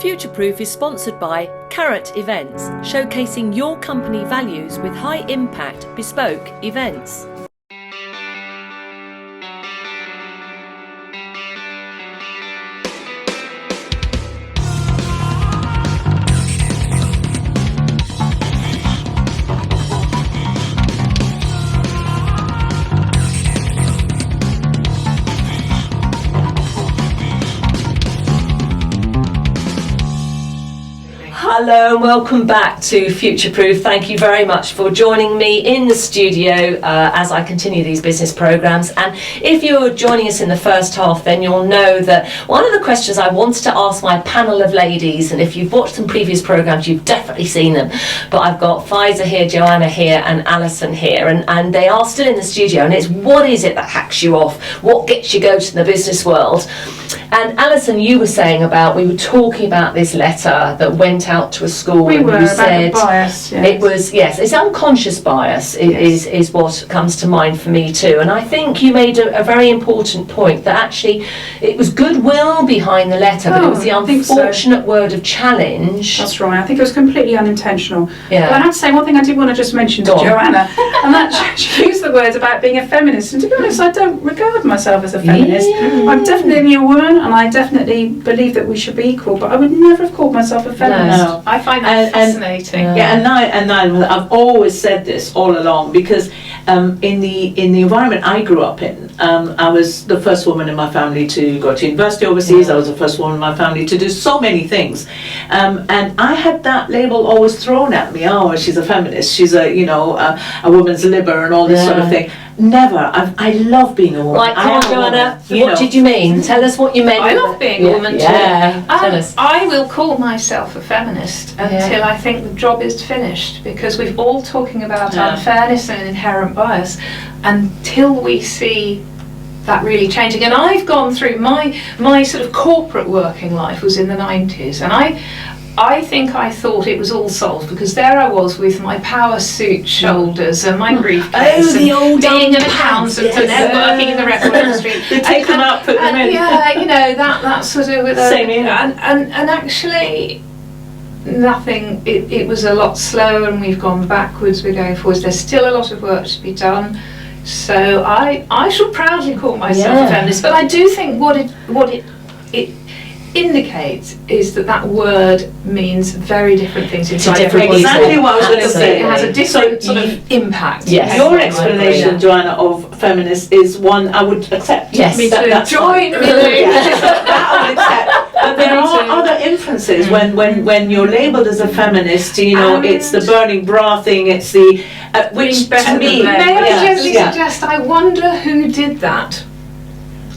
Futureproof is sponsored by Carrot Events, showcasing your company values with high-impact, bespoke events. Hello and welcome back to Futureproof. Thank you very much for joining me in the studio as I continue these business programs. And if you're joining us in the first half, then you'll know that one of the questions I wanted to ask my panel of ladies, and if you've watched some previous programs, you've definitely seen them, but I've got Faiza here, Joanna here and Alison here, and they are still in the studio, and it's what is it that hacks you off? What gets you going in the business world? And Alison, you were saying we were talking about this letter that went out to a school, and you said bias, yes. It was, yes, it's unconscious bias is what comes to mind for me too. And I think you made a very important point that actually it was goodwill behind the letter, but it was the unfortunate word of challenge. That's right, I think it was completely unintentional. Yeah. But I have to say one thing I did want to just mention to Joanna, and that she used the words about being a feminist, and to be honest, I don't regard myself as a feminist. Yeah. I'm definitely a woman, and I definitely believe that we should be equal, but I would never have called myself a feminist. No. I find that fascinating. I've always said this all along, because in the environment I grew up in, I was the first woman in my family to go to university overseas. I was the first woman in my family to do so many things, and I had that label always thrown at me. Oh, she's a feminist. She's a woman's liber and all this sort of thing. Never. I love being a woman. Right, come on, Joanna. What did you mean? Tell us what you meant. I love being a woman too. Yeah, tell us. I will call myself a feminist until I think the job is finished, because we're all talking about unfairness and inherent bias until we see that really changing. And I've gone through my sort of corporate working life was in the 90s, and I think I thought it was all solved, because there I was with my power suit shoulders and my briefcase, and being an accountant and then working in the record industry. They take them out, put them in. Yeah, that sort of with Same here. And actually nothing. It was a lot slower, and we've gone backwards. We're going forwards. There's still a lot of work to be done. So I shall proudly call myself a feminist, but I do think what it indicates is that word means very different things inside everybody. Exactly what I was going to say. It has a different sort of impact. Yes. Your explanation, Joanna, of feminist is one I would accept. Yes, Me too. That's Join me. That I would accept. But there are other inferences when you're labelled as a feminist. It's the burning bra thing. It's the which to me. May I gently suggest? I wonder who did that.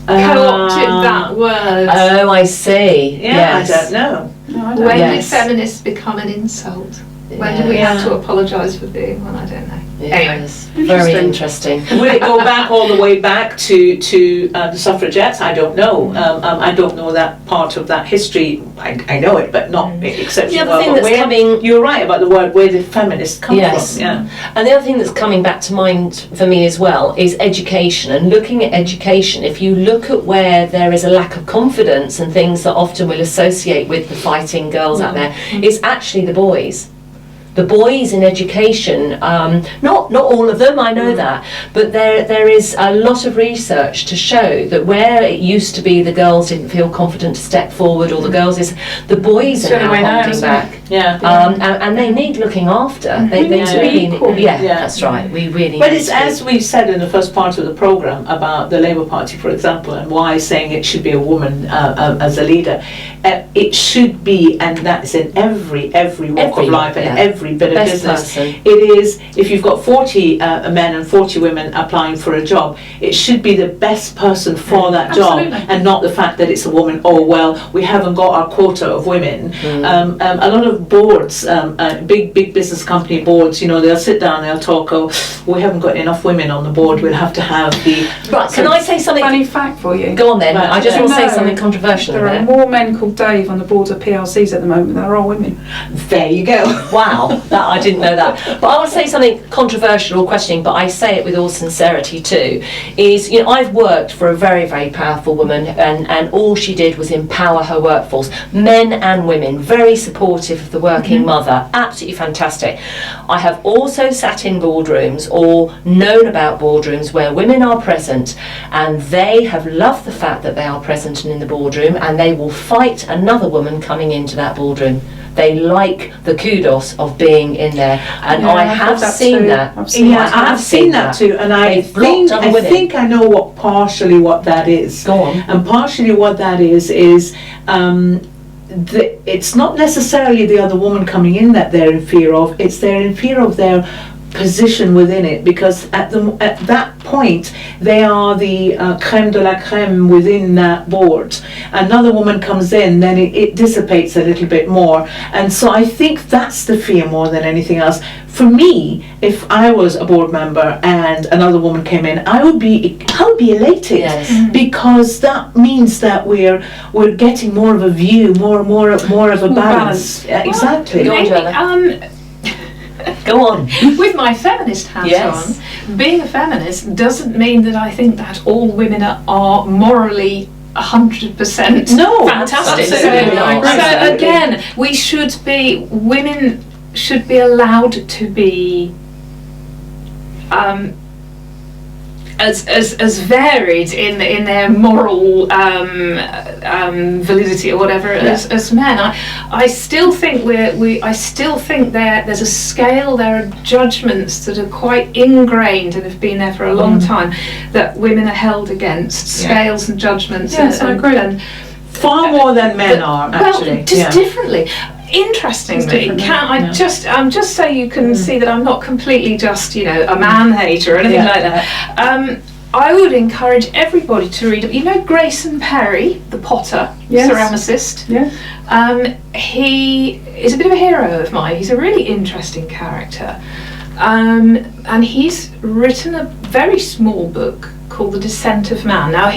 Co-opted that word. Oh, I see. Yeah, I don't know. When did feminists become an insult? When did we have to apologise for being one? I don't know. Yes. Very interesting. Will it go back all the way back to the suffragettes? I don't know. I don't know that part of that history. I know it, but not exceptionally The other thing that's coming. You're right about the word. Where did feminist come from? Yeah. And the other thing that's coming back to mind for me as well is education. And looking at education, if you look at where there is a lack of confidence and things that often we'll associate with the fighting girls out there, it's actually the boys. The boys in education, not all of them, I know that, but there is a lot of research to show that where it used to be the girls didn't feel confident to step forward, or the boys are now holding back. And they need looking after. They really need, that's right. We really. But it's as we said in the first part of the programme about the Labour Party, for example, and why saying it should be a woman as a leader. It should be, and that's in every walk of life and every bit of business. Person. It is, if you've got 40 men and 40 women applying for a job, it should be the best person for that job, and not the fact that it's a woman. Oh well, we haven't got our quota of women. A lot of boards, big business company boards, they'll sit down, they'll talk. Oh, we haven't got enough women on the board. We'll have to have the. Right. Can I say something? Funny fact for you. Go on then. Right, I just want to say something controversial. There are more men called Dave on the boards of PLCs at the moment, they're all women. There you go. Wow, that I didn't know that. But I want to say something controversial or questioning, but I say it with all sincerity too, is, you know, I've worked for a very, very powerful woman, and all she did was empower her workforce, men and women, very supportive of the working mother, absolutely fantastic. I have also sat in boardrooms or known about boardrooms where women are present, and they have loved the fact that they are present and in the boardroom, and they will fight another woman coming into that boardroom. They like the kudos of being in there, and Yeah, I I've have heard that seen too. that. I've seen that. I've seen that too, and I They've blocked other women. think I know what partially what that is. Go on. And partially what that is it's not necessarily the other woman coming in that they're in fear of. It's they're in fear of their position within it, because at that point they are the crème de la crème within that board. Another woman comes in, then it dissipates a little bit more, and so I think that's the fear more than anything else. For me, if I was a board member and another woman came in, I would be elated. Yes. Because that means that we're getting more of a view, more of a More balance. balance. Yeah, exactly. Go on, Maybe, Joanna. Go on. with my feminist hat Yes. on, being a feminist doesn't mean that I think that all women are morally 100% No, fantastic. absolutely not. So Absolutely. again, women should be allowed to be as varied in their moral validity or whatever as men. I still think there's a scale, there are judgments that are quite ingrained and have been there for a long time that women are held against, scales and judgments. Yes, I agree. And Far more than men are, actually. well, just differently. Interestingly, just so you can see that I'm not completely just, a man hater or anything like that. I would encourage everybody to read. You know Grayson Perry, the potter, Yes. ceramicist. Yeah. He is a bit of a hero of mine. He's a really interesting character, and he's written a very small book called The Descent of Man. Now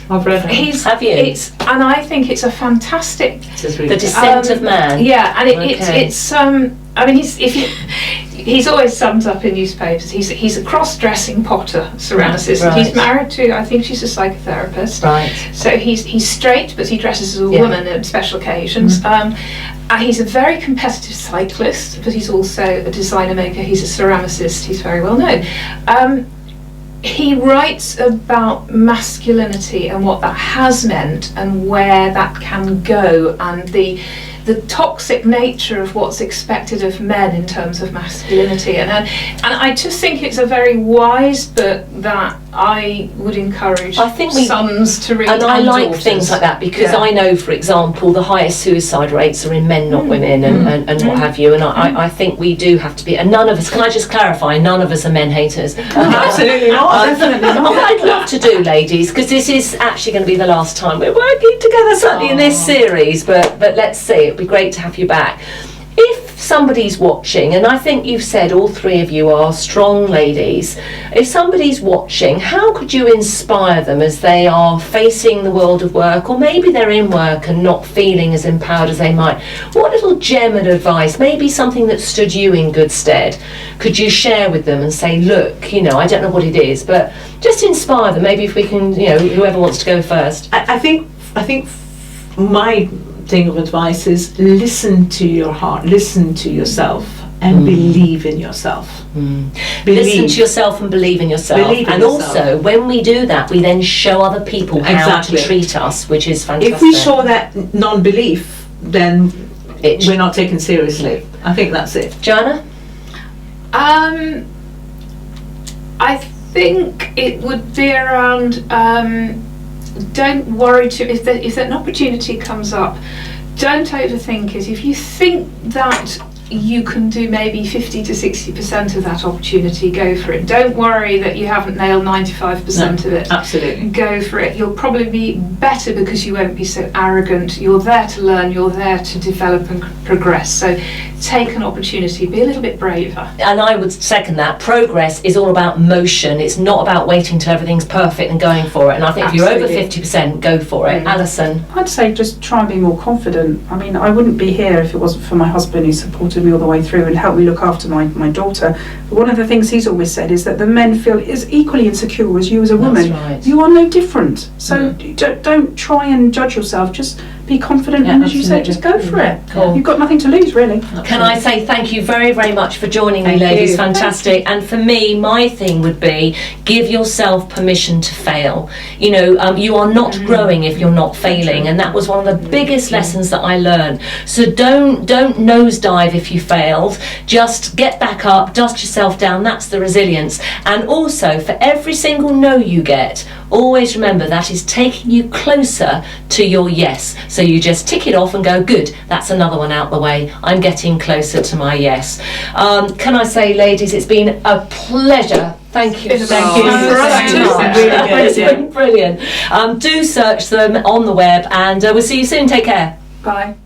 I've read it. Have you? And I think it's a fantastic. The Descent of Man. Yeah, and Okay. he's always summed up in newspapers. He's a cross-dressing potter, ceramicist. Right. He's married to, I think she's a psychotherapist. Right. So he's straight, but he dresses as a woman at special occasions. He's a very competitive cyclist, but he's also a designer maker. He's a ceramicist. He's very well known. He writes about masculinity and what that has meant and where that can go, and the toxic nature of what's expected of men in terms of masculinity, and I just think it's a very wise book that I would encourage sons to read. And I like daughters. things like that, because I know, for example, the highest suicide rates are in men, not women, and what have you. And I think we do have to be, and none of us, can I just clarify, none of us are men haters. Absolutely not. Definitely not. What I'd love to do, ladies, because this is actually going to be the last time we're working together, certainly in this series, but let's see, it'd be great to have you back. If somebody's watching, and I think you've said all three of you are strong ladies, if somebody's watching, how could you inspire them as they are facing the world of work, or maybe they're in work and not feeling as empowered as they might? What little gem of advice, maybe something that stood you in good stead, could you share with them and say, look, I don't know what it is, but just inspire them? Maybe if we can, whoever wants to go first. I think my thing of advice is listen to your heart, listen to yourself, and believe in yourself. Listen to yourself and believe in yourself. Believe in and yourself. Also, when we do that, we then show other people how to treat us, which is fantastic. If we show that non-belief, then we're not taken seriously. I think that's it. Joanna? I think it would be around. Don't worry too. If an opportunity comes up, don't overthink it. If you think that you can do maybe 50 to 60% of that opportunity. Go for it. Don't worry that you haven't nailed 95% of it. Absolutely. Go for it. You'll probably be better because you won't be so arrogant. You're there to learn, you're there to develop and progress. So take an opportunity, be a little bit braver. And I would second that. Progress is all about motion. It's not about waiting till everything's perfect and going for it. And I think if you're over 50%, go for it. Alison? I'd say just try and be more confident. I mean, I wouldn't be here if it wasn't for my husband who supported me all the way through and helped me look after my daughter. But one of the things he's always said is that the men feel as equally insecure as you as a woman. That's right. You are no different. So don't try and judge yourself. Just be confident, and as you say, just go for it. Cool. You've got nothing to lose, really. Can I say thank you very, very much for joining me, Thank ladies? you. Fantastic. And for me, my thing would be give yourself permission to fail. You know, you are not growing if you're not failing, and that was one of the biggest lessons that I learned. So don't nosedive if you failed. Just get back up, dust yourself down. That's the resilience. And also, for every single no you get, always remember that is taking you closer to your yes. So you just tick it off and go, good, that's another one out the way. I'm getting closer to my yes. Can I say, ladies, it's been a pleasure. Thank you. Thank you. It's been brilliant. Do search them on the web, and we'll see you soon. Take care. Bye.